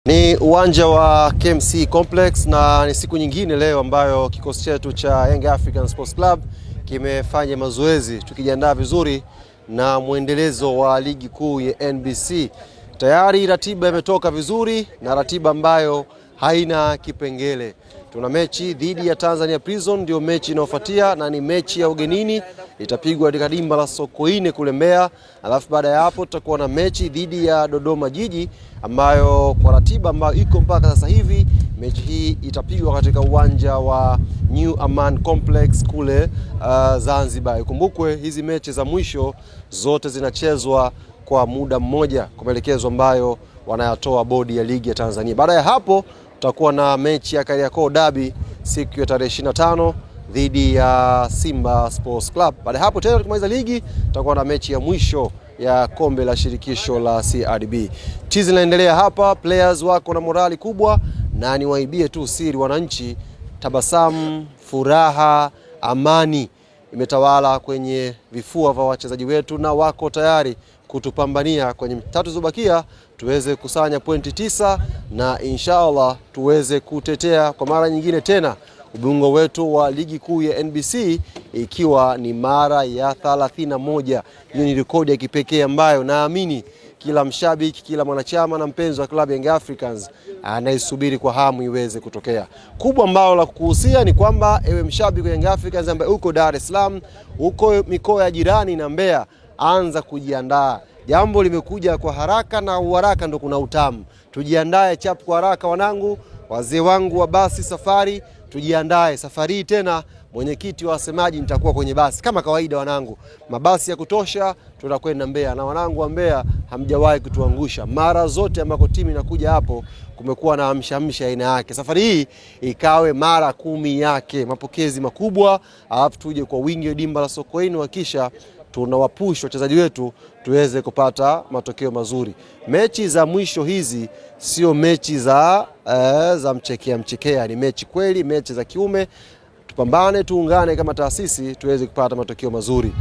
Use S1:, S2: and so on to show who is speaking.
S1: Ni uwanja wa KMC Complex na ni siku nyingine leo ambayo kikosi chetu cha Young African Sports Club kimefanya mazoezi tukijiandaa vizuri na muendelezo wa ligi kuu ya NBC. Tayari ratiba imetoka vizuri na ratiba ambayo haina kipengele. Tuna mechi dhidi ya Tanzania Prison, ndio mechi inayofuatia na ni mechi ya ugenini, itapigwa katika dimba la Sokoine kule Mbeya. Alafu baada ya hapo tutakuwa na mechi dhidi ya Dodoma Jiji ambayo kwa ratiba ambayo iko mpaka sasa hivi mechi hii itapigwa katika uwanja wa New Aman Complex kule Zanzibar. Ikumbukwe hizi mechi za mwisho zote zinachezwa kwa muda mmoja kwa maelekezo ambayo wanayatoa bodi ya ligi ya Tanzania. Baada ya hapo tutakuwa na mechi ya Kariakoo Derby siku ya tarehe 25 dhidi ya Simba Sports Club. Baada ya hapo tena tukimaliza ligi tutakuwa na mechi ya mwisho ya kombe la shirikisho la CRDB. Tizi inaendelea hapa, players wako na morali kubwa, na niwaibie tu siri wananchi, tabasamu, furaha, amani imetawala kwenye vifua vya wachezaji wetu na wako tayari kutupambania kwenye tatu zobakia tuweze kusanya pointi 9 na inshallah tuweze kutetea kwa mara nyingine tena ubingwa wetu wa ligi kuu ya NBC ikiwa ni mara ya 31. Hiyo ni rekodi ya kipekee ambayo naamini kila mshabiki, kila mwanachama na mpenzi wa klabu Young Africans anaisubiri kwa hamu iweze kutokea. Kubwa ambalo la kukuhusia ni kwamba ewe mshabiki wa Young Africans ambaye uko Dar es Salaam, uko mikoa ya jirani na Mbeya, anza kujiandaa. Jambo limekuja kwa haraka na uharaka ndo kuna utamu. Tujiandae chap kwa haraka wanangu, wazee wangu wa basi safari, tujiandae. Safari tena mwenyekiti wa wasemaji nitakuwa kwenye basi kama kawaida wanangu. Mabasi ya kutosha tunakwenda Mbeya na wanangu wa Mbeya hamjawahi kutuangusha. Mara zote ambako timu inakuja hapo kumekuwa na amshamsha aina yake. Safari hii ikawe mara 10 yake. Mapokezi makubwa, alafu tuje kwa wingi dimba la Sokoine wakisha tunawapush wachezaji wetu tuweze kupata matokeo mazuri. Mechi za mwisho hizi sio mechi za mchekea, ni mechi kweli, mechi za kiume. Tupambane, tuungane kama taasisi tuweze kupata matokeo mazuri.